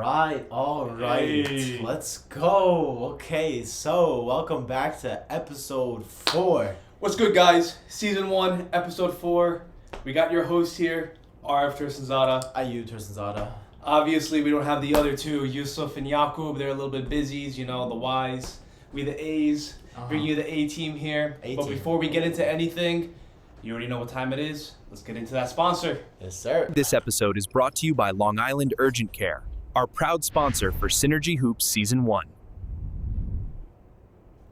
All right. Hey. Let's go. Okay, so welcome back to episode 4. What's good, guys? Season 1, episode 4. We got your host here, RF Tersanzada. Ayu Tersanzada. Obviously, we don't have the other two, Yusuf and Yakub. They're a little bit busy, you know, the Ys. We the A's. Bring you the A team here. But before we get into anything, you already know what time it is. Let's get into that sponsor. Yes, sir. This episode is brought to you by Long Island Urgent Care, our proud sponsor for Synergy Hoops Season 1.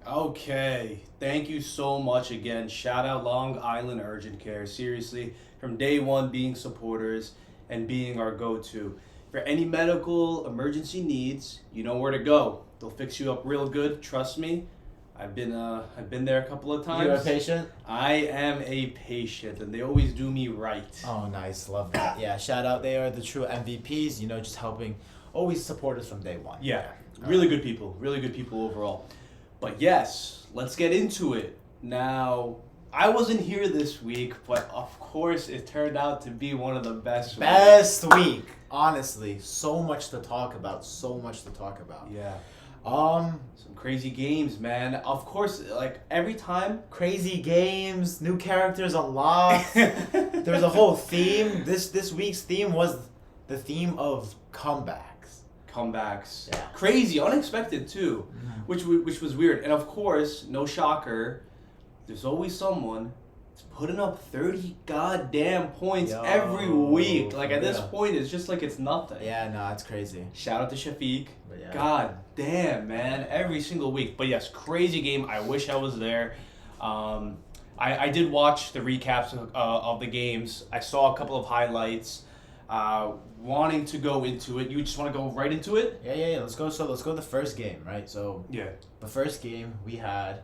Okay, thank you so much again. Shout out Long Island Urgent Care. Seriously, from day one being supporters and being our go-to. For any medical emergency needs, you know where to go. They'll fix you up real good, trust me. I've been there a couple of times. You're a patient? I am a patient, and they always do me right. Oh, nice. Love that. Yeah, shout out. They are the true MVPs, you know, just helping always support us from day one. Yeah, really good people overall. But yes, let's get into it. Now, I wasn't here this week, but of course it turned out to be one of the best week. Honestly, so much to talk about. Yeah. Some Crazy games, man. Of course, like every time. crazy games, new characters unlocked. There's a whole theme. This week's theme was the theme of comebacks. Yeah. Crazy, unexpected too, which was weird. And of course, no shocker, there's always someone that's putting up 30 goddamn points every week. Like at this point, it's just like it's nothing. Yeah, no, it's crazy. Shout out to Shafiq. But yeah. God damn, man, every single week. But yes, crazy game. I wish I was there. I did watch the recaps of the games. I saw a couple of highlights. Wanting to go into it, you just want to go right into it? Yeah. Let's go. So let's go to the first game, right? So Yeah. the first game we had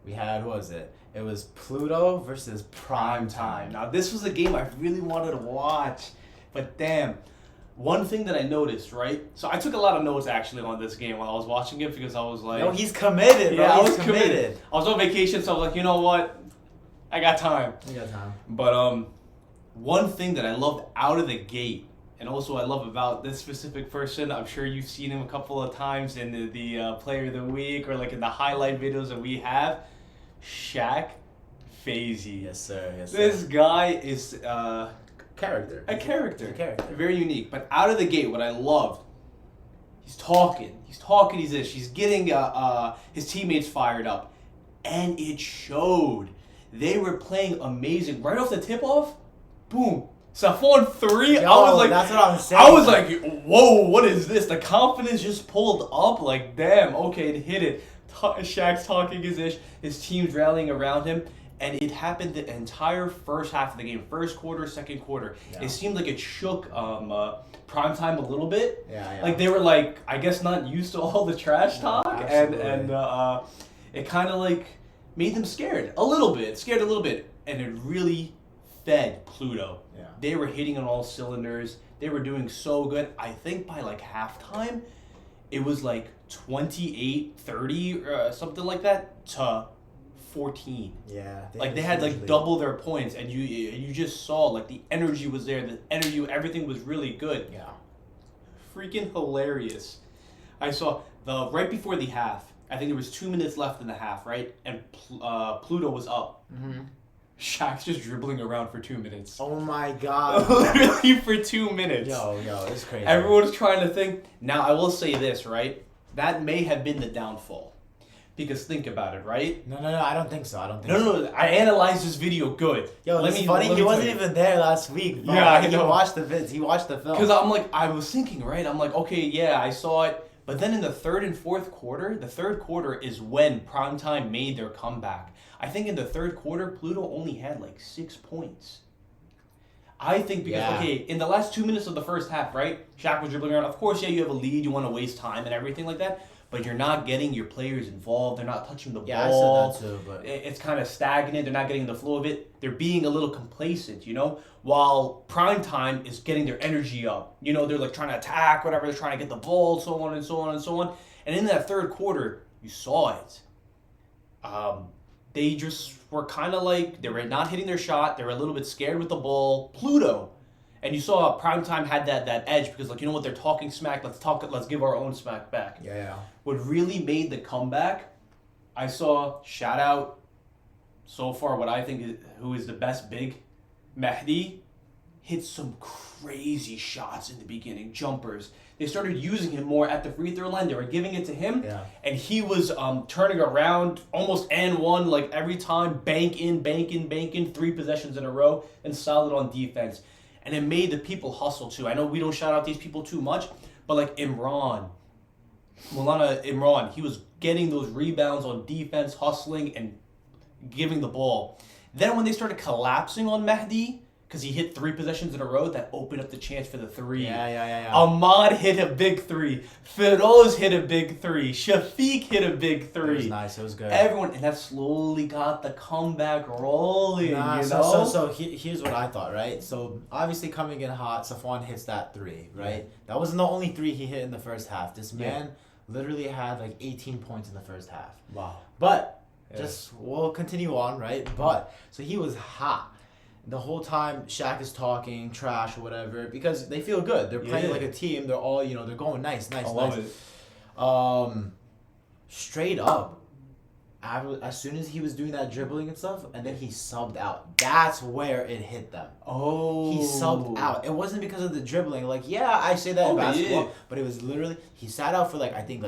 what was it? It was Pluto versus Prime Time. Now this was a game I really wanted to watch, but damn. One thing that I noticed, right? So I took a lot of notes actually on this game while I was watching it because I was like, No, he's committed, bro. yeah, I He's was committed. I was on vacation, so I was like, you know what? I got time. You got time. But one thing that I loved out of the gate, and also I love about this specific person, I'm sure you've seen him a couple of times in the Player of the Week or like in the highlight videos that we have, Shaq Fazy. Yes, sir. This guy is character. a character. He's a character. Very unique. But out of the gate, what I loved, he's talking, he's getting his teammates fired up. And it showed. They were playing amazing. Right off the tip-off, boom. Safon 3. Yo, I was like, that's what I'm saying. I was like, whoa, what is this? The confidence just pulled up. Like, damn, okay, it hit it. Shaq's talking his ish. His team's rallying around him. And it happened the entire first half of the game. First quarter, second quarter. Yeah. It seemed like it shook Primetime a little bit. Yeah. Like they were like, I guess not used to all the trash talk. Absolutely. And it kind of like made them scared a little bit. And it really fed Pluto. Yeah. They were hitting on all cylinders. They were doing so good. I think by like halftime, it was like 28-30, something like that, to 14. Yeah. Like they had like double their points, and you just saw like the energy was there. The energy, everything was really good. Yeah. Freaking hilarious. I saw the right before the half. I think there was 2 minutes left in the half, right? And Pluto was up. Mm-hmm. Shaq's just dribbling around for 2 minutes. Oh my God. Literally for 2 minutes. Yo, it's crazy. Everyone's trying to think. Now, I will say this, right? That may have been the downfall. Because think about it, right? No, I don't think so. No, I analyzed this video good. Yo, it's funny. He wasn't even there last week. Bro. Yeah, I He know. watched the vids. He watched the film. Because I'm like, I was thinking, right? I'm like, okay, yeah, I saw it. But then in the third and fourth quarter, the third quarter is when Primetime made their comeback. I think in the third quarter, Pluto only had like 6 points. I think because, okay, in the last 2 minutes of the first half, right? Shaq was dribbling around. Of course, yeah, you have a lead. You want to waste time and everything like that. But you're not getting your players involved. They're not touching the ball. Yeah, I said that too. But it's kind of stagnant. They're not getting the flow of it. They're being a little complacent, you know? While Primetime is getting their energy up. You know, they're like trying to attack, whatever. They're trying to get the ball, so on and so on and so on. And in that third quarter, you saw it. They just were kind of like, they were not hitting their shot. They were a little bit scared with the ball. Pluto. And you saw Primetime had that edge because, like, you know what, they're talking smack. Let's give our own smack back. Yeah. What really made the comeback, I saw, shout out, so far what I think is, who is the best big, Mahdi, hit some crazy shots in the beginning, jumpers. They started using him more at the free throw line. They were giving it to him, and he was turning around almost and one, like every time, bank in, 3 possessions in a row, and solid on defense. And it made the people hustle too. I know we don't shout out these people too much, but like Maulana Imran, he was getting those rebounds on defense, hustling, and giving the ball. Then when they started collapsing on Mahdi, because he hit 3 possessions in a row, that opened up the chance for the 3. Yeah. Ahmad hit a big 3. Feroz hit a big 3. Shafiq hit a big 3. It was nice. It was good. Everyone, and that slowly got the comeback rolling, you know? So here's what I thought, right? So, obviously coming in hot, Safwan hits that 3, right? Yeah. That wasn't the only 3 he hit in the first half. This man literally had like 18 points in the first half. Wow. But, we'll continue on, right? But, so he was hot. The whole time Shaq is talking trash or whatever because they feel good. They're playing like a team. They're all, they're going nice. I love it. Straight up, as soon as he was doing that dribbling and stuff, and then he subbed out. That's where it hit them. Oh. He subbed out. It wasn't because of the dribbling. Like, I say that in basketball, but it was literally, he sat out for I think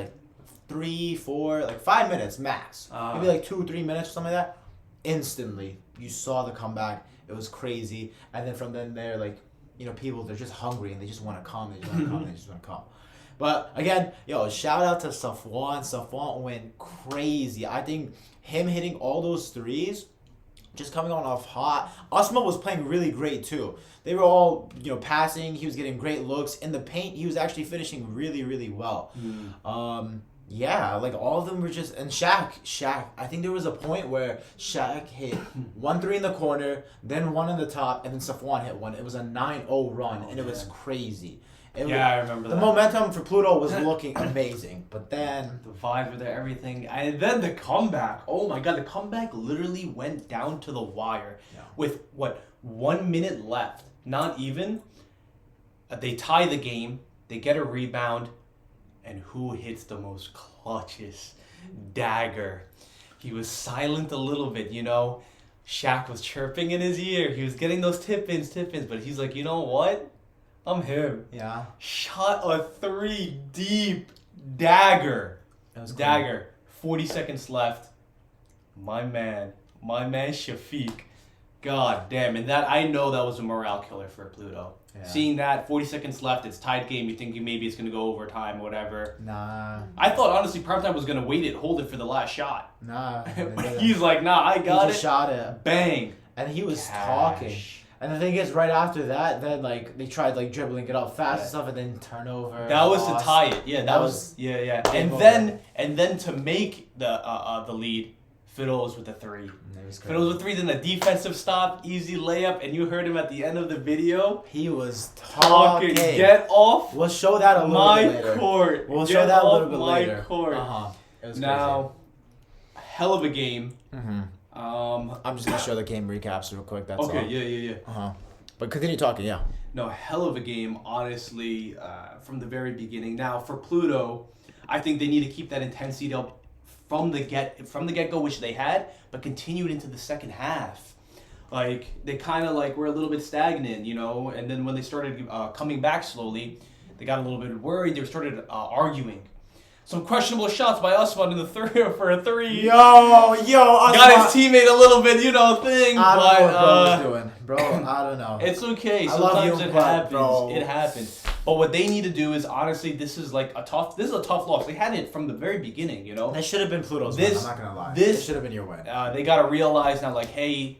3, 4, 5 minutes max. Maybe 2 or 3 minutes or something like that. Instantly, you saw the comeback. It was crazy. And then from then there, people, they're just hungry and they just want to come. They just want to come. But again, shout out to Safwan. Safwan went crazy. I think him hitting all those threes, just coming on off hot. Usman was playing really great too. They were all, passing. He was getting great looks. In the paint, he was actually finishing really, really well. All of them were just, and Shaq, I think there was a point where Shaq hit 1 3 in the corner, then 1 in the top, and then Safwan hit 1. It was a 9-0 run, and it was crazy. I remember that. The momentum for Pluto was looking amazing, but then the vibes were there, everything, and then the comeback. Oh my God, the comeback literally went down to the wire with 1 minute left, not even. They tie the game. They get a rebound. And who hits the most clutches? Dagger. He was silent a little bit, Shaq was chirping in his ear. He was getting those tip-ins, but he's like, you know what? I'm him. Yeah. Shot a 3 deep. Dagger. That was cool. Dagger. 40 seconds left. My man Shafiq. God damn. And that, I know that was a morale killer for Pluto. Yeah. Seeing that, 40 seconds left, it's tied game, you're thinking maybe it's going to go overtime or whatever. Nah. I thought, honestly, Primetime was going to hold it for the last shot. Nah. He's like, nah, I got it. He just shot it. Bang. And he was talking. And the thing is, right after that, then, they tried, dribbling it up fast and stuff, and then turnover. That was to tie it. Yeah, that was. Yeah. And then to make the lead, Fiddles with the 3. Fiddles with 3, then the defensive stop, easy layup, and you heard him at the end of the video. He was talking. Get off. We'll show that a little bit later. My court. We'll show that a little bit later. My court. It was now, hell of a game. I'm just gonna show the game recaps real quick. That's okay. all. Yeah. But continue talking. Yeah. No, hell of a game. Honestly, from the very beginning. Now for Pluto, I think they need to keep that intensity up from the get-go, which they had, but continued into the second half. They kind of were a little bit stagnant, and then when they started coming back slowly, they got a little bit worried. They started arguing. Some questionable shots by Usman in the third for a 3. Yo, Usman got his teammate a little bit, thing. I don't know what bro was doing, bro. I don't know. It's okay. Sometimes it happens. Bro. It happens. But what they need to do is, honestly, this is a tough loss. They had it from the very beginning, That should have been Pluto's win. I'm not gonna lie. This should have been your win. They gotta realize now, hey,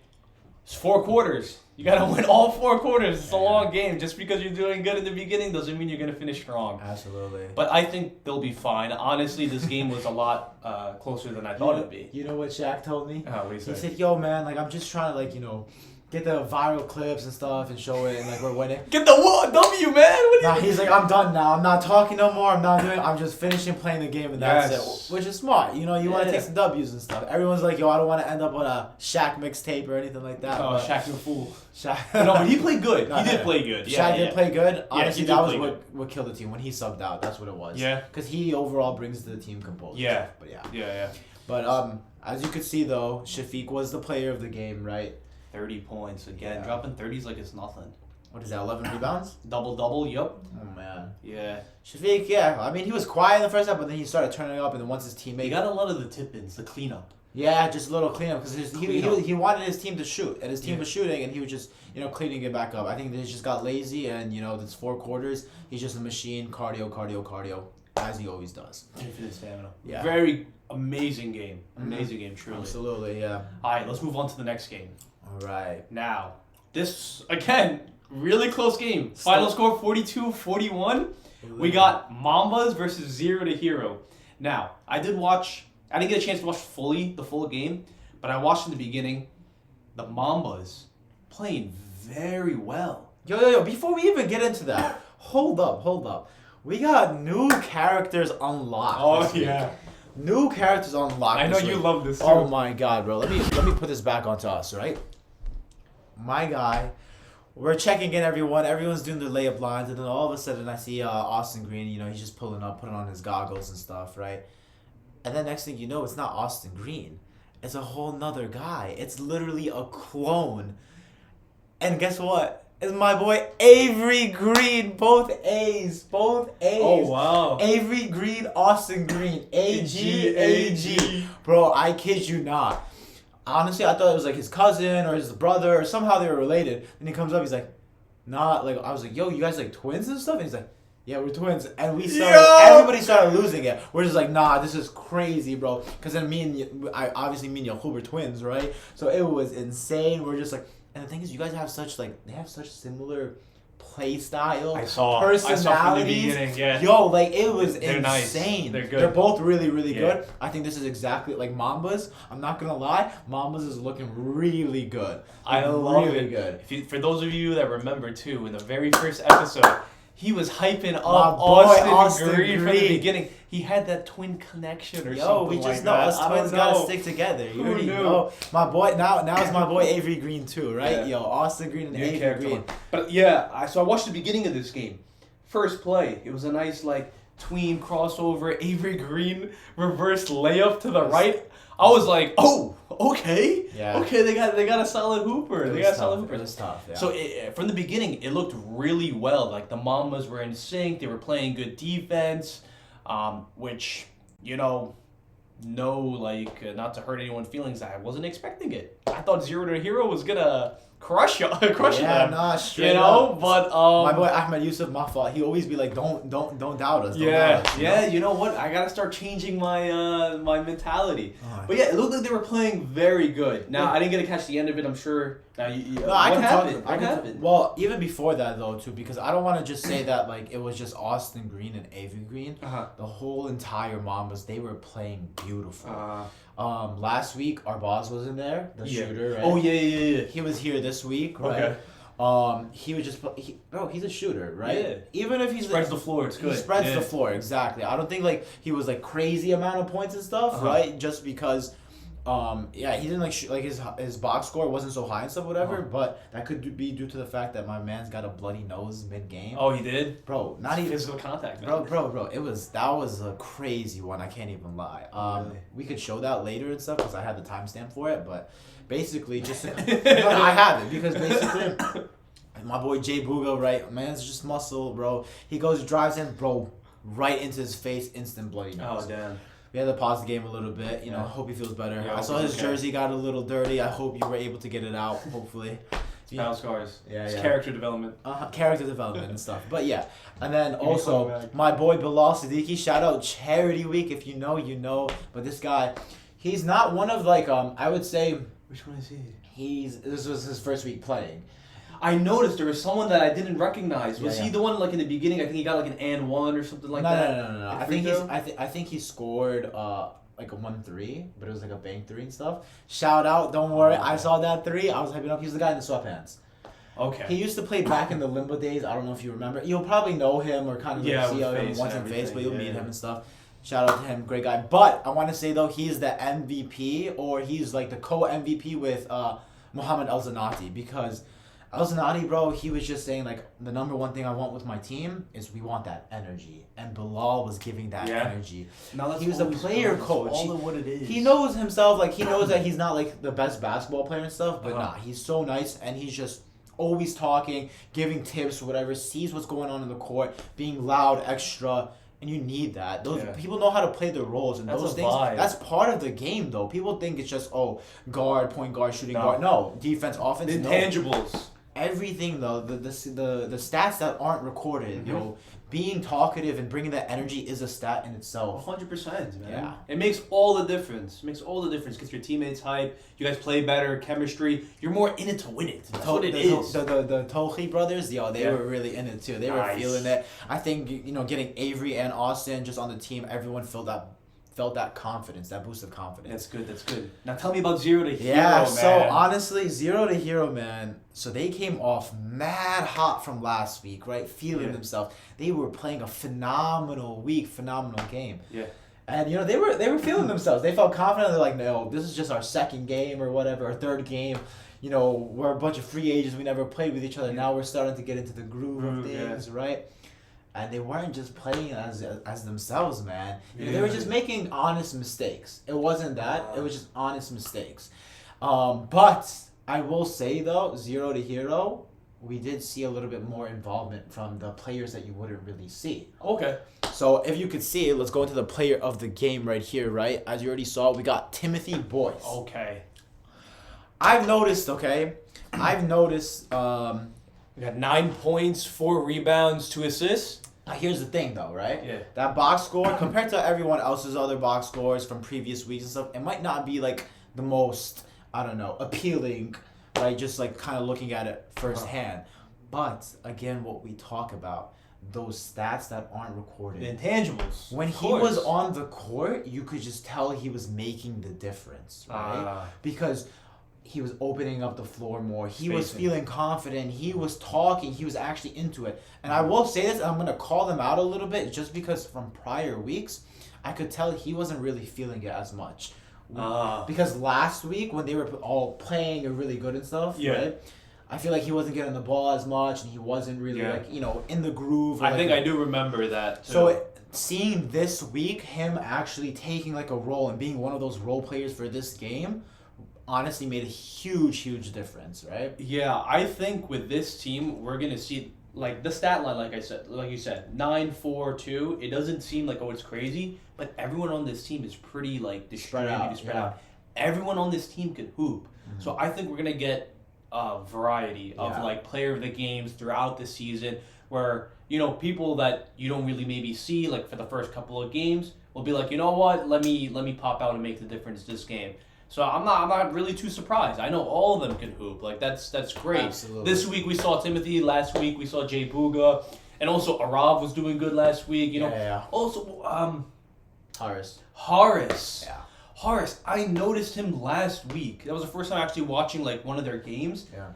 it's 4 quarters. You gotta win all 4 quarters. It's a long game. Just because you're doing good in the beginning doesn't mean you're gonna finish strong. Absolutely. But I think they'll be fine. Honestly, this game was a lot closer than I thought it'd be. You know what Shaq told me? What he said, yo, man, I'm just trying to, get the viral clips and stuff and show it and like we're winning. Get the W, man. Nah, he's like, I'm done now. I'm not talking no more. I'm just finishing playing the game and that's it. Which is smart. You know, you want to take some W's and stuff. Everyone's like, yo, I don't want to end up on a Shaq mixtape or anything like that. Oh, Shaq, you're a fool. Shaq. No, but he played good. He did play good. Shaq did play good. Honestly, that was what killed the team when he subbed out. That's what it was. Yeah. Because he overall brings the team composure. Yeah. But Yeah. But as you could see though, Shafiq was the player of the game, right? 30 points again. Dropping 30s like it's nothing. What is that? 11 rebounds? Double. Yep. Oh man. Yeah. Shafiq, yeah. I mean, he was quiet in the first half, but then he started turning up, and then once his teammate. He got a lot of the tip-ins, the cleanup. Yeah, just a little cleanup because he wanted his team to shoot, and his team was shooting, and he was just cleaning it back up. I think they just got lazy, and there's 4 quarters. He's just a machine, cardio, as he always does. Infinite stamina. Yeah. Very amazing game. Amazing game, truly. Absolutely, yeah. All right, let's move on to the next game. All right. Now, this again, really close game. Final score 42-41. We got Mambas versus 0 to Hero. Now, I didn't get a chance to watch the full game, but I watched in the beginning. The Mambas playing very well. Yo, before we even get into that, hold up. We got new characters unlocked. Oh, yeah. New characters unlocked. I know you love this too. Oh my god, bro. Let me put this back onto us, right? My guy, we're checking in everyone. Everyone's doing their layup lines, and then all of a sudden I see Austin Green. He's just pulling on his goggles and stuff, right? And then next thing you know, it's not Austin Green. It's a whole nother guy. It's literally a clone. And guess what? It's my boy Avery Green. Both A's. Oh, wow. Avery Green, Austin Green. A-G. Bro, I kid you not. Honestly, I thought it was like his cousin or his brother or somehow they were related. Then he comes up, he's like, nah. Like, I was like, yo, you guys like twins and stuff? And he's like, yeah, we're twins. And everybody started losing it. We're just like, nah, this is crazy, bro. Because then me and Yacoub were twins, right? So it was insane. We're just like, and the thing is, you guys have such similar play style, personalities. I saw from the beginning, yeah. Yo, like it was They're insane. Nice. They're good. They're both really, really good. I think this is exactly like Mambas. I'm not gonna lie, Mambas is looking really good. I love it. Good. For those of you that remember too, in the very first episode, he was hyping up Austin Green from the beginning. He had that twin connection or something. Yo, we just know us twins gotta stick together. You already know. My boy, now it's my boy Avery Green too, right? Yeah. Yo, Austin Green and Avery Green. But yeah, so I watched the beginning of this game. First play, it was a nice tween crossover, Avery Green reverse layup to the right. I was like, oh, okay. Yeah. Okay, they got a solid hooper. It was tough, yeah. So from the beginning, it looked really well. Like the Mambas were in sync. They were playing good defense, which, not to hurt anyone's feelings, I wasn't expecting it. I thought 0 to Hero was going to crush them. Nah, straight up. But my boy Ahmed Yusuf, my fault. He always be like, don't doubt us. You know what? I gotta start changing my my mentality. But yeah, it looked like they were playing very good. Now I didn't get to catch the end of it. I'm sure. Now what happened? Well, even before that though too, because I don't want to just say that it was just Austin Green and Avery Green. The whole entire Mambas, they were playing beautiful. Last week, Arbaz was in there, the shooter, right? Oh, yeah. He was here this week, right? Okay. He would just he's a shooter, right? Yeah. Even if he spreads the floor, it's good. He spreads the floor, exactly. I don't think he was crazy amount of points and stuff, right? Just because he didn't his box score wasn't so high and stuff, whatever. But that could be due to the fact that my man's got a bloody nose mid game. Oh, he did, bro. Not even physical contact, man. Bro. That was a crazy one. I can't even lie. We could show that later and stuff because I had the timestamp for it. But basically, just I have it because basically, my boy Jay Bugo, right? Man's just muscle, bro. He drives in, bro, right into his face, instant bloody nose. Oh damn. We had to pause the game a little bit. Hope he feels better. Yeah, I saw his jersey got a little dirty. I hope you were able to get it out, hopefully. Battle scars. Yeah. Character development. Character development and stuff. But yeah. And then also, my boy Bilal Siddiqui, shout out Charity Week. If you know, you know. But this guy, he's not one of I would say. Which one is he? This was his first week playing. I noticed there was someone that I didn't recognize. Was he the one in the beginning? I think he got an and one or something like that. No. I think he scored like a 1-3, but it was like a bank 3 and stuff. Shout out, don't worry. I saw that 3. I was hyping up. He's the guy in the sweatpants. Okay. He used to play back in the Limbo days. I don't know if you remember. You'll probably know him or kind of see him once in face, but you'll meet him and stuff. Shout out to him, great guy. But I want to say though, he's the MVP, or he's like the co-MVP with Mohamed El Zanati, because El Zanati, bro, he was just saying like the number one thing I want with my team is we want that energy, and Bilal was giving that energy. He was a player coach. All of what it is. He knows himself, like he knows that he's not like the best basketball player and stuff, but he's so nice, and he's just always talking, giving tips, whatever, sees what's going on in the court, being loud, extra. And you need that. Those people know how to play their roles, and those things. That's part of the game, though. People think it's just guard, point guard, shooting guard. No, defense, offense. The intangibles. Everything though, the stats that aren't recorded, being talkative and bringing that energy is a stat in itself. 100%, man. Yeah. It makes all the difference. It makes all the difference. Gets your teammates hype. You guys play better. Chemistry. You're more in it to win it. That's what it is. The Tohi brothers, they were really in it too. They were feeling it. I think getting Avery and Austin just on the team, everyone felt that confidence, that boost of confidence. That's good. Now tell me about Zero to Hero, man. So man. honestly, Zero to Hero, man. So they came off mad hot from last week, right? Feeling themselves. They were playing a phenomenal week, phenomenal game. Yeah. And they were feeling themselves. They felt confident. They're like, no, this is just our second game or whatever, our third game. We're a bunch of free agents. We never played with each other. Now we're starting to get into the groove of things, right? And they weren't just playing as themselves, man. They were just making honest mistakes. It wasn't that. It was just honest mistakes. But I will say, though, Zero to Hero, we did see a little bit more involvement from the players that you wouldn't really see. Okay. So if you could see it, let's go into the player of the game right here, right? As you already saw, we got Timothy Boyce. Okay. I've noticed. We got 9 points, 4 rebounds, 2 assists. Now here's the thing though, right? Yeah. That box score, compared to everyone else's other box scores from previous weeks and stuff, it might not be like the most, appealing, right? Just like kind of looking at it firsthand. But again, what we talk about, those stats that aren't recorded. The intangibles. When he was on the court, you could just tell he was making the difference, right? Because he was opening up the floor more. He was feeling confident. He was talking. He was actually into it. And I will say this, I'm going to call them out a little bit just because from prior weeks, I could tell he wasn't really feeling it as much. Because last week, when they were all playing really good and stuff, right? I feel like he wasn't getting the ball as much, and he wasn't really in the groove. I think I do remember that too. So seeing this week, him actually taking like a role and being one of those role players for this game, honestly made a huge difference, right? Yeah, I think with this team, we're going to see, like, the stat line, like you said, 9-4-2. It doesn't seem like, it's crazy, but everyone on this team is pretty, like, distributed, spread out. Everyone on this team can hoop. Mm-hmm. So I think we're going to get a variety of, like, player of the games throughout the season where, people that you don't really maybe see, like, for the first couple of games will be like, you know what, let me pop out and make the difference this game. So I'm not really too surprised. I know all of them can hoop. Like that's great. Absolutely. This week we saw Timothy. Last week we saw Jay Booga, and also Arav was doing good last week. Also Horace. Yeah. Horace. I noticed him last week. That was the first time actually watching like one of their games. Yeah.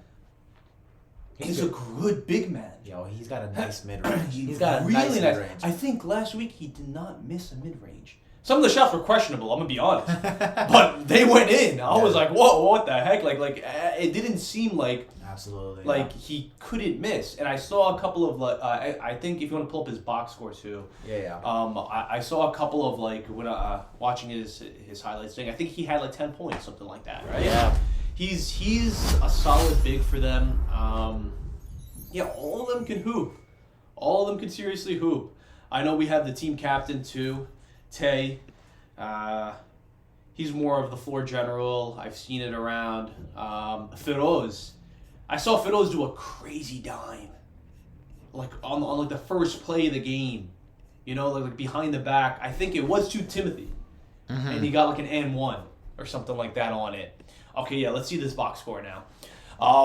He's a good big man. Yo, he's got a nice mid range. He's got a really nice mid-range. I think last week he did not miss a mid range. Some of the shots were questionable, I'm going to be honest. But they went in. I was like, whoa, what the heck? Like it didn't seem like absolutely like he couldn't miss. And I saw a couple of, like, I think if you want to pull up his box score too. Yeah. I saw a couple of, like, when watching his highlights thing, I think he had like 10 points, something like that, right? Yeah. He's a solid big for them. All of them can hoop. All of them can seriously hoop. I know we have the team captain too. Tay, he's more of the floor general. I've seen it around. Feroz, I saw Feroz do a crazy dime, like on like the first play of the game, like behind the back. I think it was to Timothy, and he got like an N1 or something like that on it. Okay, let's see this box score now.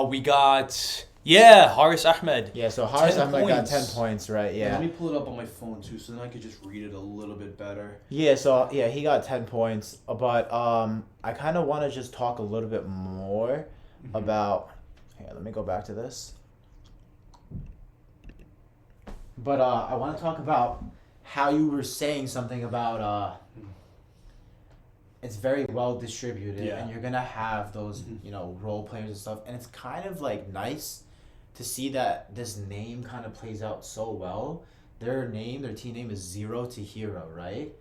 We got Yeah, Haris Ahmed. Yeah, so Haris 10 Ahmed got points. 10 points, right? Yeah. Let me pull it up on my phone too, so then I could just read it a little bit better. Yeah, so yeah, he got 10 points, but I kind of want to just talk a little bit more about. Here, let me go back to this. But I want to talk about how you were saying something about it's very well distributed, and you're gonna have those role players and stuff, and it's kind of like nice to see that this name kind of plays out so well. Their team name is Zero to Hero, right?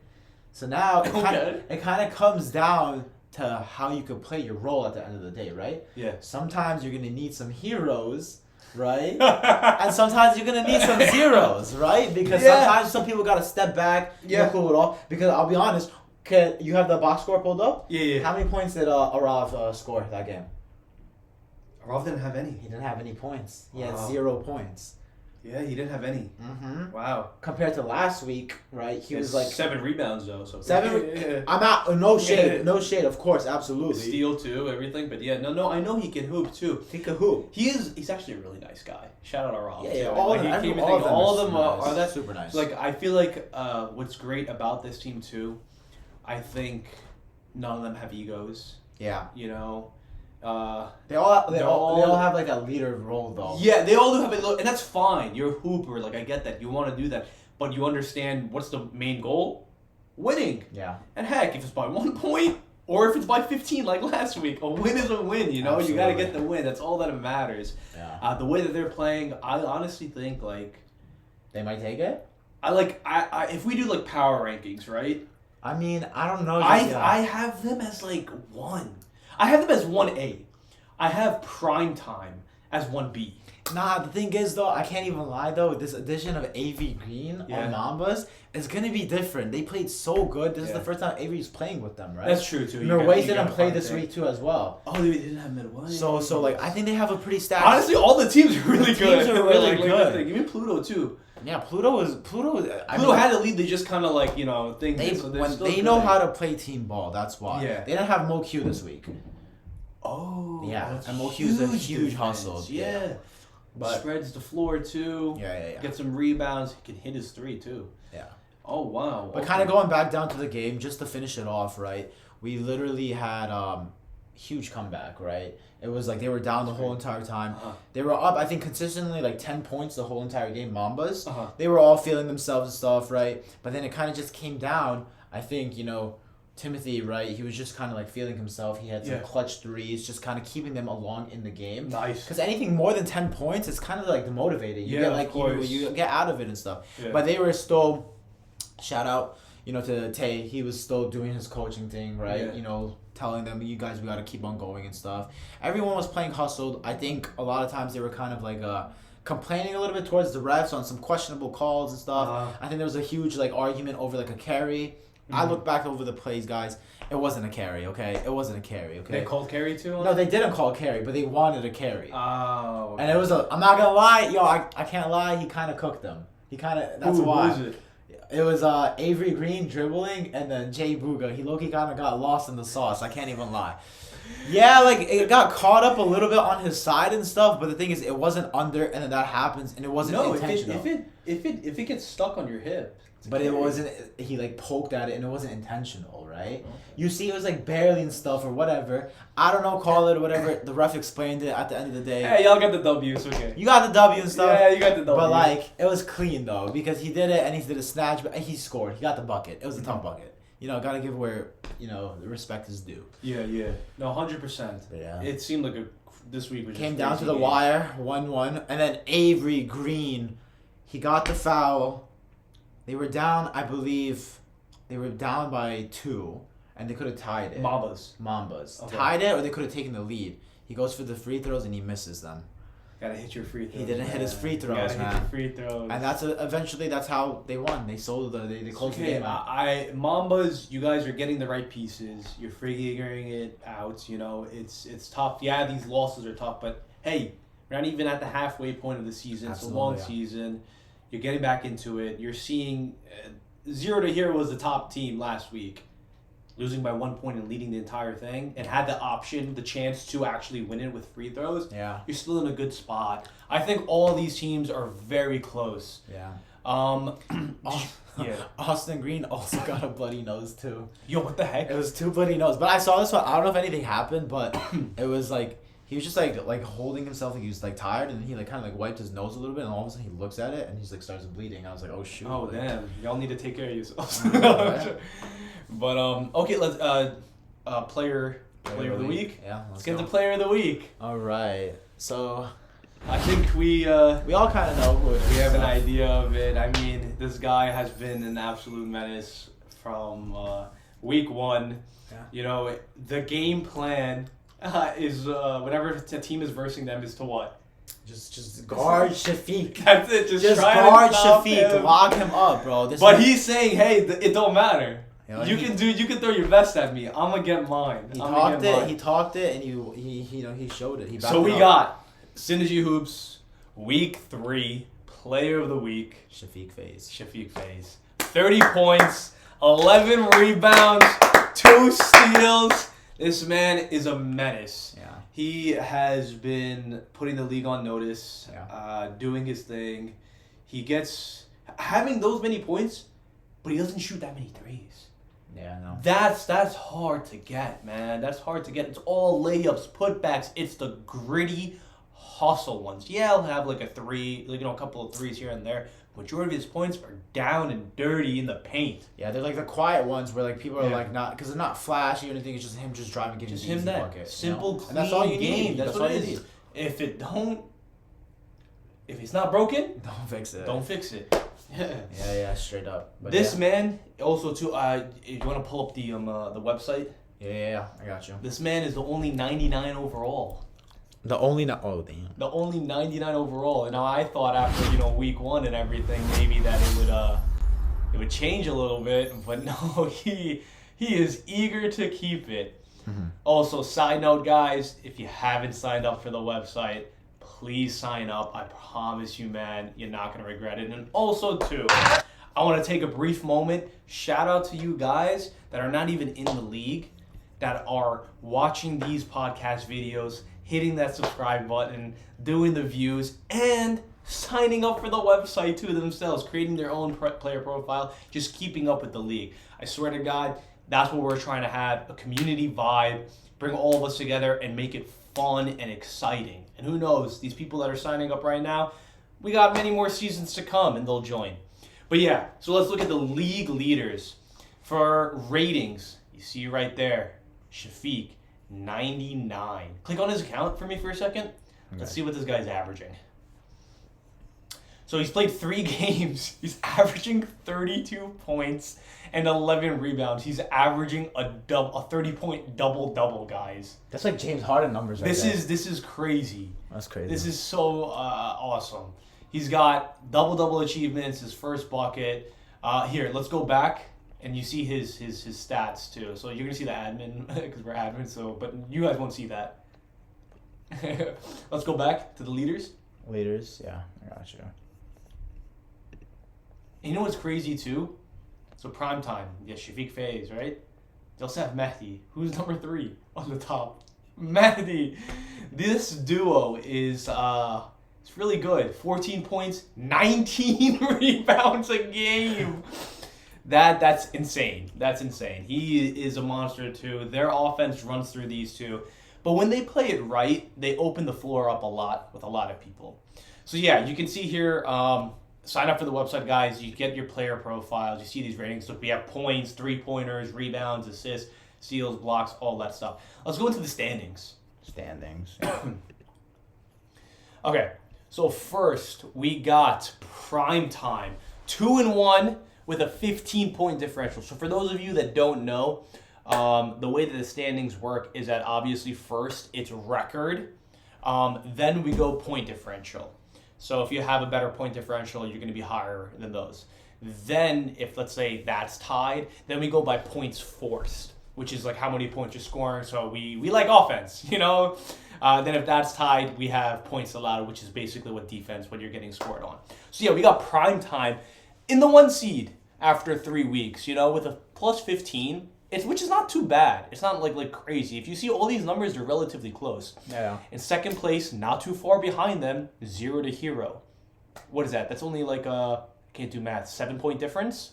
So now it kind of comes down to how you could play your role at the end of the day, right? Yeah. Sometimes you're gonna need some heroes, right? And sometimes you're gonna need some zeros, right? Because sometimes some people gotta step back. Yeah. Cool it all. Because I'll be honest, you have the box score pulled up? Yeah. How many points did Arav score that game? Arav didn't have any. He didn't have any points. He had 0 points. Yeah, he didn't have any. Mm-hmm. Wow. Compared to last week, right? He was like 7 rebounds though. So 7. Yeah. I'm not. No shade. No shade. Of course, absolutely. Steal too, everything. But yeah, no. I know he can hoop too. He can hoop. He's actually a really nice guy. Shout out Arav. Yeah. All of them are that super nice. Like I feel like what's great about this team too, I think none of them have egos. Yeah. You know. They all have like a leader role though. Yeah, they all do have a, and that's fine. You're a hooper, like I get that. You want to do that, but you understand what's the main goal? Winning. Yeah. And heck, if it's by 1 point or if it's by 15, like last week, a win is a win. You know, Absolutely. You got to get the win. That's all that matters. Yeah. The way that they're playing, I honestly think like they might take it. I if we do like power rankings, right? I mean, I don't know. I have them as like 1. I have them as 1A. I have Prime Time as 1B. Nah, the thing is though, I can't even lie though, with this addition of AV Green on Mambas, it's gonna be different. They played so good. This is the first time Avery's playing with them, right? That's true too. Midway didn't play this week too as well. Oh, they didn't have Midway. So like I think they have a pretty stacked. Honestly, all the teams are really good. Teams are really good. Even Pluto too. Yeah, Pluto had a lead. They just kind of like they know how to play team ball. That's why. Yeah. They didn't have MoQ this week. Oh. Yeah, and MoQ's a huge hustle. Yeah. But spreads the floor too. Yeah. Get some rebounds. He can hit his 3 too. Yeah. Oh wow. But kind of going back down to the game, just to finish it off, right? We literally had huge comeback, right? It was like they were down the whole entire time. They were up, I think, consistently like 10 points the whole entire game. Mambas. They were all feeling themselves and stuff, right? But then it kind of just came down. I think Timothy, right? He was just kind of like feeling himself. He had some clutch threes, just kind of keeping them along in the game. Nice. Because anything more than 10 points, it's kind of like demotivating. You get like you get out of it and stuff. Yeah. But they were still, shout out, to Tay. He was still doing his coaching thing, right? Yeah. Telling them, you guys, we got to keep on going and stuff. Everyone was playing hustled. I think a lot of times they were kind of like complaining a little bit towards the refs on some questionable calls and stuff. I think there was a huge like argument over like a carry. I look back over the plays, guys. It wasn't a carry, okay? It wasn't a carry, okay? They called carry too? No, they didn't call carry, but they wanted a carry. Oh. Okay. And it was I'm not gonna lie, I can't lie. He kind of cooked them. That's why. Who was it? It was Avery Green dribbling, and then Jay Booga. He low-key kind of got lost in the sauce. I can't even lie. Yeah, like it got caught up a little bit on his side and stuff, but the thing is, it wasn't under, and then that happens, and it wasn't intentional. If it gets stuck on your hip. But it wasn't. He like poked at it, and it wasn't intentional, right? Okay. You see, it was like barely and stuff or whatever. I don't know, call it or whatever. The ref explained it at the end of the day. Hey, y'all got the W, it's okay. You got the W and stuff. Yeah, you got the W. But like, it was clean though because he did it and he did a snatch, but he scored. He got the bucket. It was a tough bucket. Gotta give where the respect is due. Yeah. No, 100%. Yeah. It seemed like this week was came down to the wire, 1-1, and then Avery Green, he got the foul. They were down, I believe, by 2, and they could have tied it. Mambas. Okay. Tied it, or they could have taken the lead. He goes for the free throws, and he misses them. Gotta hit your free throws. He didn't hit his free throws, man. Hit your free throws. And eventually that's how they won. They sold they closed the game out. Mambas, you guys are getting the right pieces. You're figuring it out. It's tough. Yeah, these losses are tough, but hey, we're not even at the halfway point of the season. Absolutely, it's a long season. You're getting back into it. You're seeing Zero to Hero was the top team last week. losing by 1 point and leading the entire thing, and had the chance to actually win it with free throws, you're still in a good spot. I think all these teams are very close. Yeah. Yeah. Austin Green also got a bloody nose too. Yo, what the heck? It was 2 bloody noses. But I saw this one. I don't know if anything happened, but it was like he was just like holding himself, like he was like tired, and he like kind of like wiped his nose a little bit, and all of a sudden he looks at it and he's like starts bleeding. I was like, oh shoot. Oh like, damn! Y'all need to take care of yourselves. Right? But okay, let's player of the week. Yeah. Let's get the player of the week. All right. So I think we all kind of know who it is. We have an idea of it. I mean, this guy has been an absolute menace from week 1. Yeah. You know, the game plan is whenever a team is versing them is to what? Just guard Shafiq. That's it. Just try guard to stop Shafiq. him. Lock him up, bro. But he's saying, hey, it don't matter. You know, you can throw your best at me. I'm gonna get mine. He talked it, and he showed it. So we got Synergy Hoops week 3 player of the week. Shafiq FaZe. 30 points, 11 rebounds, 2 steals. This man is a menace. Yeah. He has been putting the league on notice, Yeah. doing his thing. He gets having those many points, but he doesn't shoot that many threes. Yeah, no. That's hard to get, man. That's hard to get. It's all layups, putbacks. It's the gritty hustle ones. Yeah, he'll have like a couple of threes here and there. Majority of his points are down and dirty in the paint. Yeah, they're like the quiet ones where like people are like not because they're not flashy or anything. It's just him just driving, getting Just the him easy that bucket. simple, You know? clean And that's all you game. need. That's what it is. If it's not broken, Don't fix it. don't fix it. Yeah, straight up. But This man also too. You want to pull up the website? Yeah, I got you. This man is the only 99 overall. The only not. Oh damn. The only 99 overall. And now I thought after week 1 and everything maybe that it would change a little bit, but no, he is eager to keep it. Mm-hmm. Also, side note, guys, if you haven't signed up for the website, please sign up. I promise you, man, you're not going to regret it. And also, too, I want to take a brief moment. Shout out to you guys that are not even in the league, that are watching these podcast videos, hitting that subscribe button, doing the views, and signing up for the website too themselves, creating their own player profile, just keeping up with the league. I swear to God, that's what we're trying to have, a community vibe, bring all of us together and make it fun and exciting. And who knows, these people that are signing up right now, we got many more seasons to come and they'll join. But yeah, so let's look at the league leaders. For ratings, you see right there, Shafiq, 99. Click on his account for me for a second. Okay. Let's see what this guy's averaging. So he's played 3 games. He's averaging 32 points and 11 rebounds. He's averaging a 30-point double-double, guys. That's like James Harden numbers right there. This is crazy. That's crazy. This is so awesome. He's got double-double achievements, his first bucket. Here, let's go back. And you see his stats too. So you're gonna see the admin because we're admin. But you guys won't see that. Let's go back to the leaders. Leaders, yeah, I got you. And you know what's crazy too? So prime time, Shafiq FaZe, right? They also have Mehdi, who's number 3 on the top. Mehdi, this duo is it's really good. 14 points, 19 rebounds a game. That's insane. That's insane. He is a monster too. Their offense runs through these two. But when they play it right, they open the floor up a lot with a lot of people. So yeah, you can see here, sign up for the website, guys. You get your player profiles. You see these ratings. Look, we have points, 3-pointers, rebounds, assists, steals, blocks, all that stuff. Let's go into the standings. Okay, so first we got prime time. 2-1. With a 15-point differential. So for those of you that don't know, the way that the standings work is that obviously first it's record, then we go point differential. So if you have a better point differential, you're going to be higher than those. Then if let's say that's tied, then we go by points forced, which is like how many points you're scoring. So we like offense, you know. Then if that's tied, we have points allowed, which is basically what you're getting scored on. So yeah, we got prime time in the 1 seed after 3 weeks, with a plus 15. which is not too bad. It's not like crazy. If you see all these numbers, they're relatively close. Yeah. In second place, not too far behind them, 0 to Hero. What is that? That's only like I can't do math. 7-point difference.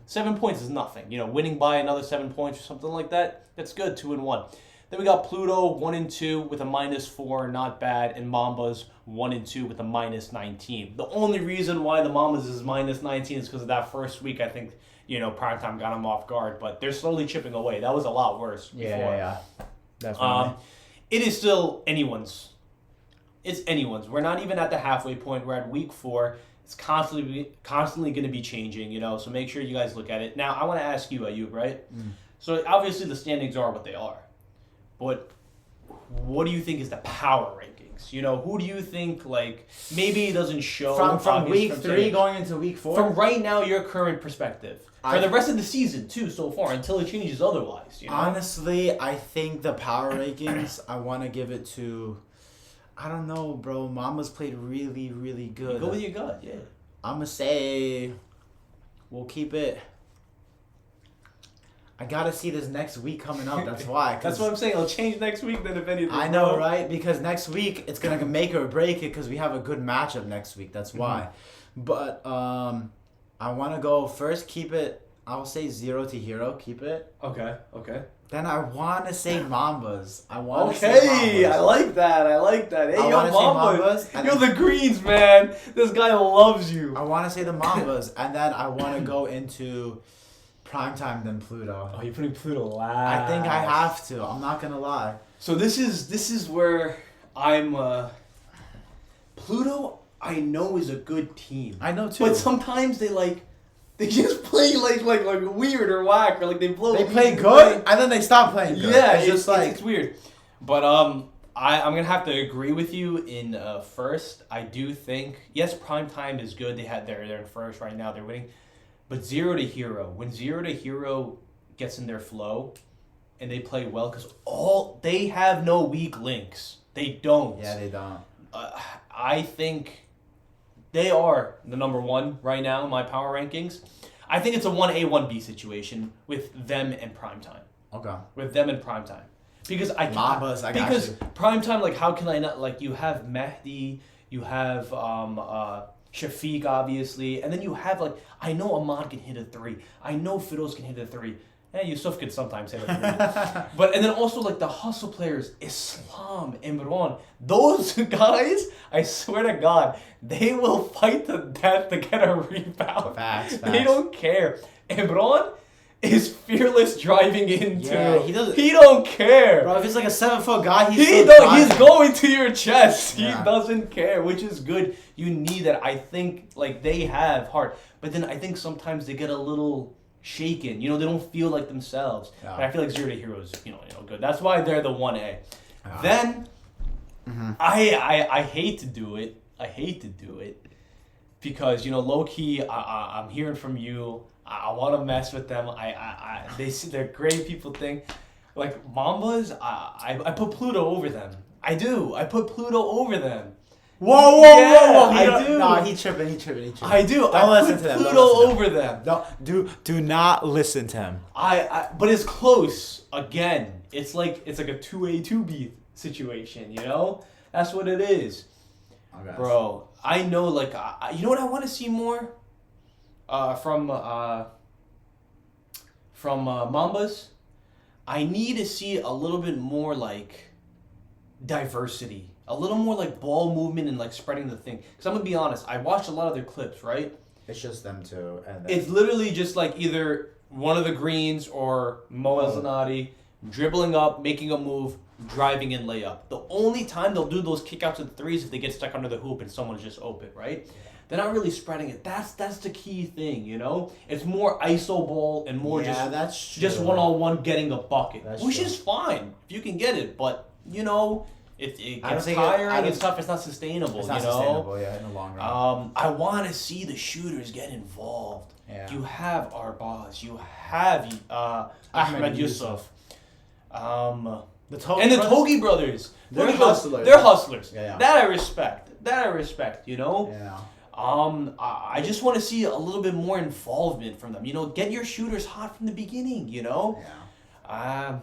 7 points is nothing. Winning by another 7 points or something like that. That's good. 2-1. Then we got Pluto 1 and 2 with a -4, not bad, and Mambas 1 and 2 with a -19. The only reason why the Mambas is -19 is because of that first week. I think Primetime got them off guard, but they're slowly chipping away. That was a lot worse before. Yeah. Definitely. It is still anyone's. It's anyone's. We're not even at the halfway point. We're at week 4. It's constantly going to be changing. So make sure you guys look at it. Now I want to ask you, Ayub, right? So obviously the standings are what they are. But what do you think is the power rankings? Who do you think, maybe it doesn't show... From week 3 going into week 4? From right now, your current perspective. For the rest of the season, too, so far, until it changes otherwise. Honestly, I think the power rankings, I want to give it to... I don't know, bro. Mama's played really, really good. Go with your gut, yeah. I'm going to say... We'll keep it... I gotta see this next week coming up. That's why. That's what I'm saying. It'll change next week then, if anything. I know, right? Because next week it's gonna make or break it because we have a good matchup next week. That's why. But I want to go first. Keep it. I'll say 0 to Hero. Keep it. Okay. Then I want to say Mambas. I want to say Mambas. I like that. Hey, yo, Mambas. You're the Greens, man. This guy loves you. I want to say the Mambas, and then I want to go into Primetime then Pluto. Oh, you're putting Pluto last. I think I have to. I'm not gonna lie. So this is where I'm. Pluto, I know, is a good team. I know too. But sometimes they just play like weird or whack or they blow. They play good and then they stop playing good. Yeah, it's weird. But I'm gonna have to agree with you in first. I do think yes, Primetime is good. They're in first right now. They're winning. But 0 to Hero, when 0 to Hero gets in their flow and they play well, because they have no weak links. They don't. Yeah, they don't. I think they are the number 1 right now in my power rankings. I think it's a 1A, 1B situation with them and Primetime. Okay. With them and Primetime. Because Mambas, I got because you. Primetime, how can I not, you have Mehdi, you have Shafiq, obviously, and then you have I know Ahmad can hit a 3. I know Fiddles can hit a 3. Yusuf can sometimes hit a 3. And then also the hustle players, Islam, Imran, those guys, I swear to God, they will fight to death to get a rebound. Facts. They don't care. Imran is fearless driving into. Yeah, he don't care. Bro, if it's a 7-foot guy, he's going to your chest. Yeah. He doesn't care, which is good. You need that. I think they have heart, but then I think sometimes they get a little shaken. They don't feel like themselves. Yeah. But I feel like 0 to Hero is good. That's why they're the 1A. Then I hate to do it. Because low key I'm hearing from you. I want to mess with them. They're great people thing. Mambas, I put Pluto over them. I do. I put Pluto over them. Whoa! I do. No, he tripping. I do. Don't listen to them. Pluto over them. Do not listen to him. But it's close. Again, it's like a 2A, 2B situation. That's what it is. Okay. Bro, I know. You know what I want to see more? From Mambas, I need to see a little bit more diversity, a little more ball movement and spreading the thing. Because I'm gonna be honest, I watched a lot of their clips, right? It's just them two, and it's literally just either one of the Greens or Mo El Zanati dribbling up, making a move, driving in layup. The only time they'll do those kickouts and threes if they get stuck under the hoop and someone's just open, right? Yeah. They're not really spreading it. That's the key thing, It's more ISO ball and more just one-on-one getting a bucket, which is fine if you can get it. But it gets tiring. It's tough. It's not sustainable. It's not sustainable, yeah, in the long run. I want to see the shooters get involved. Yeah. You have Arbaz. You have Ahmed Yusuf. And the Togi brothers. They're hustlers. They're hustlers. Yeah. That I respect. Yeah. I just want to see a little bit more involvement from them. You know, get your shooters hot from the beginning. You know. Yeah.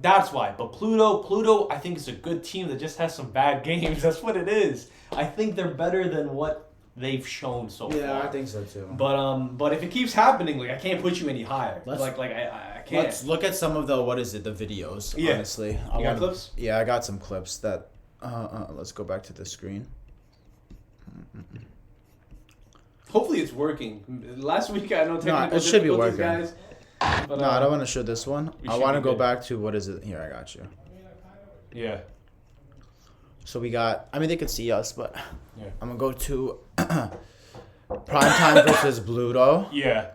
That's why. But Pluto, I think is a good team that just has some bad games. That's what it is. I think they're better than what they've shown so far. Yeah, I think so too. But if it keeps happening, like I can't put you any higher. I can't. Let's look at some of the the videos. Yeah. Honestly, You got clips? Yeah, I got some clips that. Let's go back to the screen. Hopefully it's working. Last week I know technical it should be difficulties, working. guys. But, No, I don't want to show this one. I want to go good. back to what is it? Here, I got you. Yeah. So we got. I mean, they could see us, but Yeah. I'm gonna go to Primetime versus Bluto. Yeah.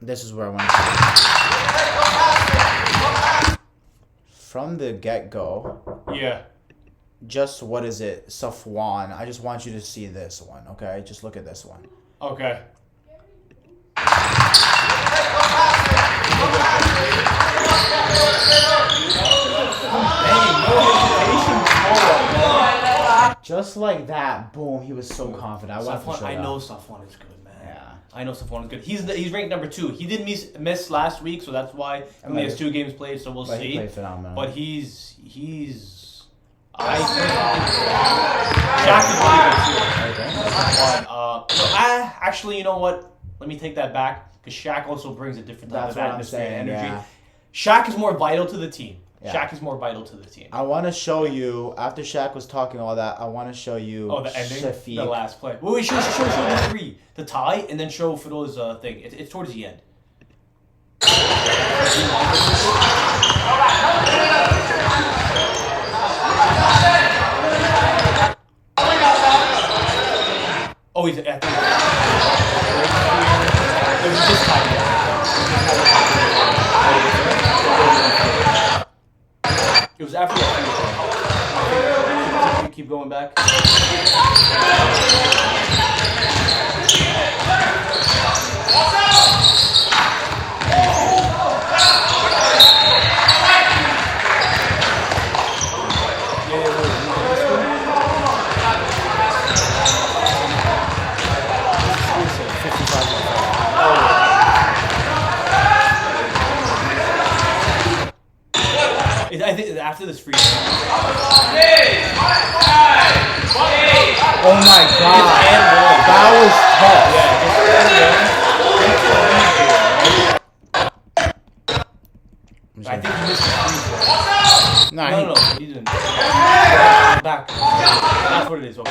This is where I want to. From the get-go. Yeah. Just what is it, Safwan? I just want you to see this one, okay? Just look at this one. Okay. Just like that, boom, he was so confident. I know Safwan is good, man. Yeah. I know Safwan is good. He's ranked number 2. He did miss last week, so that's why he only has 2 games played. So we'll see. He played phenomenal. But I think Shaq is really good too. Actually, you know what? Let me take that back because Shaq also brings a different type of atmosphere and energy. Yeah. Shaq is more vital to the team. Yeah. Shaq is more vital to the team. I want to show you, after Shaq was talking all that, I want to show you the ending? Shafiq. The last play. Wait, show the 3. The tie, and then show Fiddle's thing. It's towards the end. Oh, he's at the it was this time. It was after that. Keep going back. I think after this free throw. Oh my god. That was tough. I think he missed the free throw. No, he didn't. Back. That's what it is. Okay.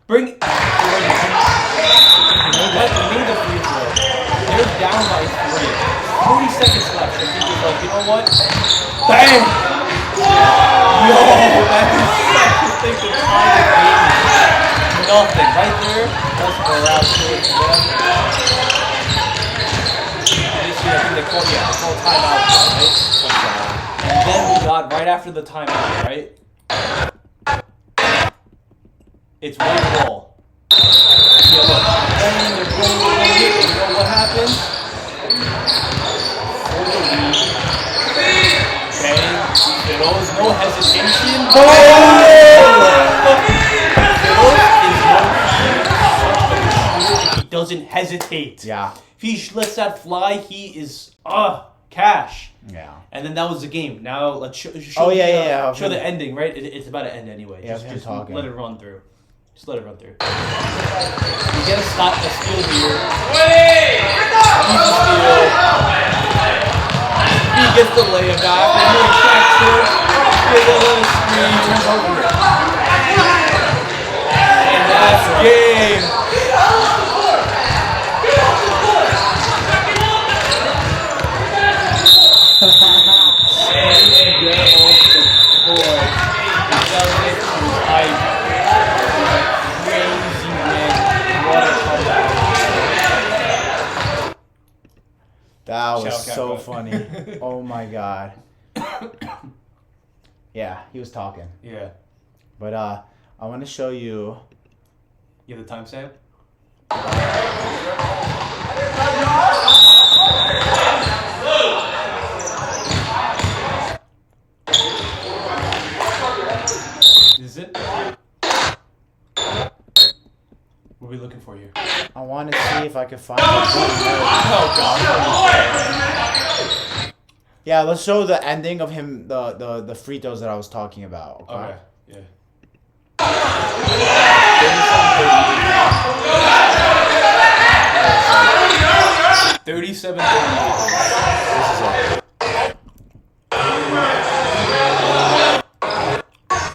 Bring the free throw. They're down by 3. 40 seconds left. So he was like, you know what? Bang! Yo, that is such a thing to tie the game. Nothing. Right there. That's for around 2 for them. I think they called timeout, right? And then we got right after the timeout, right? It's one ball. Yeah, look. Then they're going. You know what happens? For the lead. There's no hesitation. He doesn't hesitate. Yeah. If he lets that fly, he is cash. Yeah. And then that was the game. Now let's show. Show the ending, right? It's about to end anyway. Yeah, just talking. let it run through. Just let it run through. You get a steal here. Easy steal. He gets the layup back. And he tracks it. Get a little screen. Turns over. And that's game. That was so funny. Oh my god. Yeah, he was talking. Yeah. But I want to show you. You have the timestamp? Is it? if I can find it. Oh God. Yeah, let's show the ending of him, the free throws that I was talking about. Okay. Yeah. 37. This is it.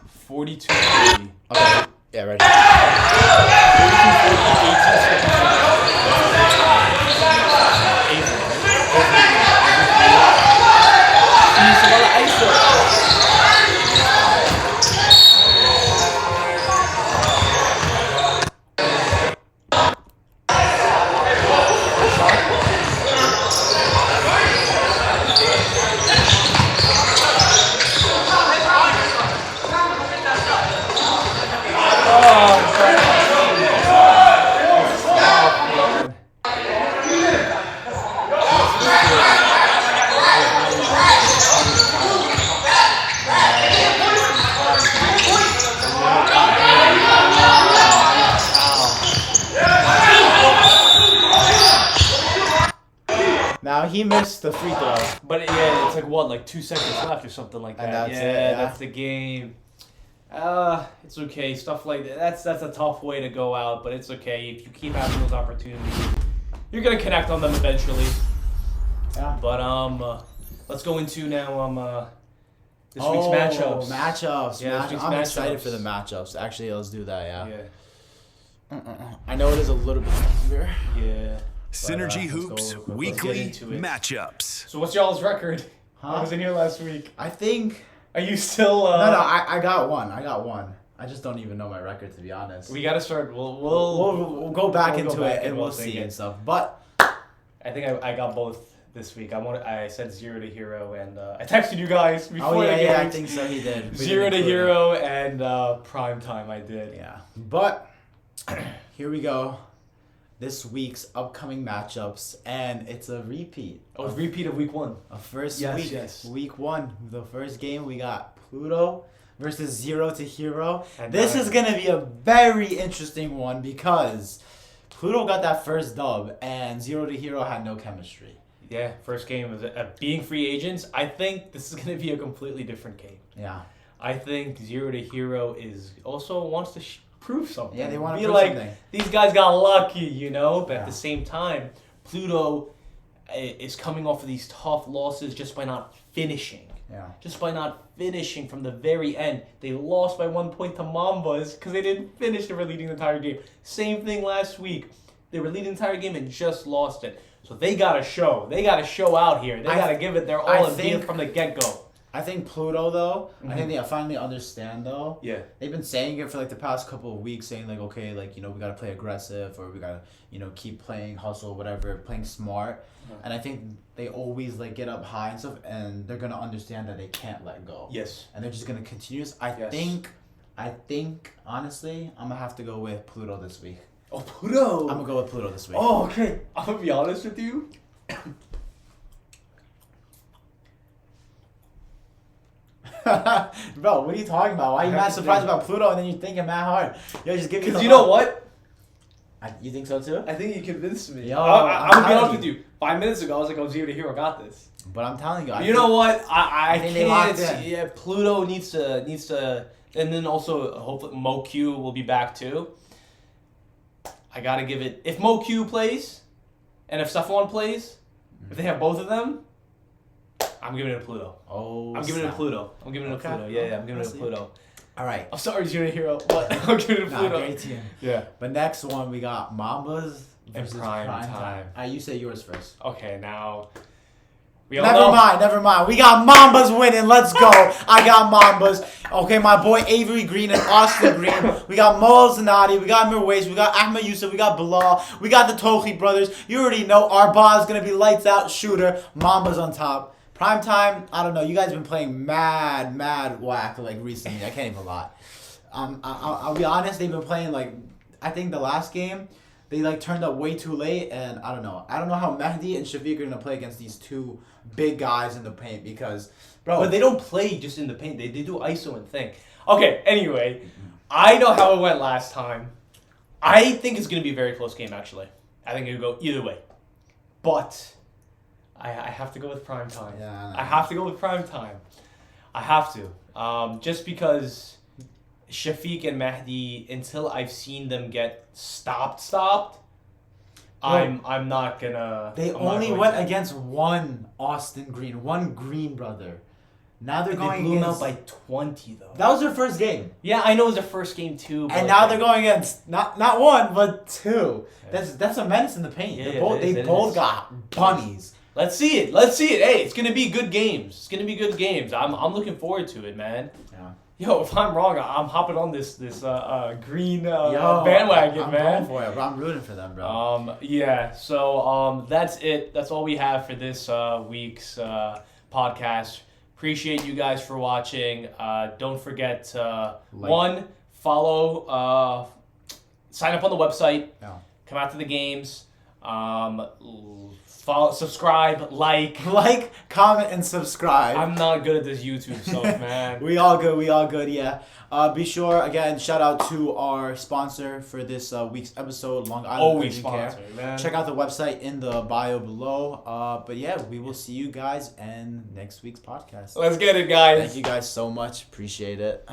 42. Okay. Yeah, ready. 2. Now he missed the free throw. But yeah, it's like what, like 2 seconds left or something like that. And that's it, yeah. That's the game. It's okay. Stuff like that. That's a tough way to go out, but it's okay if you keep having those opportunities. You're gonna connect on them eventually. Yeah. But let's go into now this week's matchups. Matchups. Yeah, I'm matchups. excited for the matchups. Actually, let's do that. Yeah. I know it is a little bit longer. Yeah. Synergy Hoops weekly into it. matchups. So what's y'all's record? Huh? I was in here last week. I think. Are you still? No, I got one. I just don't even know my record, to be honest. We gotta start. We'll go back into it and we'll see and stuff. But I think I got both this week. I said 0 to hero, and I texted you guys before the game. I think so. He did. 0 to hero and prime time. I did. Yeah, but here we go. This week's upcoming matchups, and it's a repeat. Oh, repeat of week 1. A first Yes, week. yes. Week 1. The first game we got Pluto versus 0 to hero. And this is gonna be a very interesting one because Pluto got that first dub, and 0 to hero had no chemistry. Yeah, first game was being free agents. I think this is going to be a completely different game. Yeah. I think 0 to hero is also wants to prove something. Yeah, they want to be prove like, something. These guys got lucky, you know? But Yeah. at the same time, Pluto is coming off of these tough losses just by not finishing. Yeah. Just by not finishing from the very end. They lost by 1 point to Mambas because they didn't finish. They were leading the entire game. Same thing last week. They were leading the entire game and just lost it. So they got to show. They got to show out here. They got to give it their all and be it from the get-go. I think Pluto, though, I think they finally understand, though. Yeah. They've been saying it for, like, the past couple of weeks, saying, like, okay, like, you know, we got to play aggressive or we got to, you know, keep playing, hustle, whatever, playing smart. And I think they always, like, get up high and stuff, and they're going to understand that they can't let go. Yes. And they're just going to continue this. I think, honestly, I'm going to have to go with Pluto this week. Oh, Pluto! I'm going to go with Pluto this week. Oh, okay. I'm going to be honest with you. Bro, what are you talking about? Why are you mad surprised about Pluto and then you think I'm mad hard? Yo, just give me Because you know what? You think so too? I think you convinced me. Yo, I'm going to be honest with you. 5 minutes ago, I was like, oh, 0 to hero got this. But I'm telling you. You know what? I think can't. they locked in. Yeah, Pluto needs to, and then also hopefully MoQ will be back too. I gotta give it. If MoQ plays, and if Stephon plays, if they have both of them, I'm giving it to Pluto. Oh, I'm giving it to Pluto. I'm giving it to Pluto. Yeah, I'm giving it to Pluto. All right. I'm sorry, 0 to hero. But I'm giving it to Pluto. Great team. Yeah. But next one we got Mambas And versus prime Prime time. Time. You say yours first. Okay, now. Never mind. We got Mambas winning. Let's go. I got Mambas. Okay, my boy Avery Green and Austin Green. We got Mo Zanati. We got Mirwais. We got Ahmed Yusuf. We got Bilal. We got the Tohi brothers. You already know Arba is going to be lights out shooter. Mambas on top. Prime time, I don't know. You guys been playing mad whack like recently. I can't even lie. I'll be honest. They've been playing like, I think the last game, they like turned up way too late, and I don't know. I don't know how Mehdi and Shafiq are gonna play against these two big guys in the paint because, bro. But they don't play just in the paint. They do ISO and thing. Okay. Anyway, I know how it went last time. I think it's gonna be a very close game actually. I think it would go either way. But I have to go with prime time. Yeah, I have to go with prime time. I have to. Just because Shafiq and Mahdi, until I've seen them get stopped, I'm not gonna. They only went against one Austin Green, one Green brother. Now they're going blew against... them out by 20 though. That was their first game. Yeah, I know it was their first game too. And now they're going against not one but two. Yeah. That's a menace in the paint. Yeah, they both got bunnies. Let's see it. Hey, it's gonna be good games. I'm looking forward to it, man. Yeah. Yo, if I'm wrong, I'm hopping on this green bandwagon, man. I'm going for it, bro. I'm rooting for them, bro. Yeah. So that's it. That's all we have for this week's podcast. Appreciate you guys for watching. Don't forget to follow, sign up on the website. Yeah. Come out to the games. Follow, subscribe, like, comment, and subscribe. I'm not good at this YouTube stuff, man. We all good, yeah. Be sure, again, shout out to our sponsor for this week's episode, Long Island Always Urgent Care. sponsor, man. Check out the website in the bio below. But yeah, we will see you guys in next week's podcast. Let's get it, guys. Thank you guys so much. Appreciate it.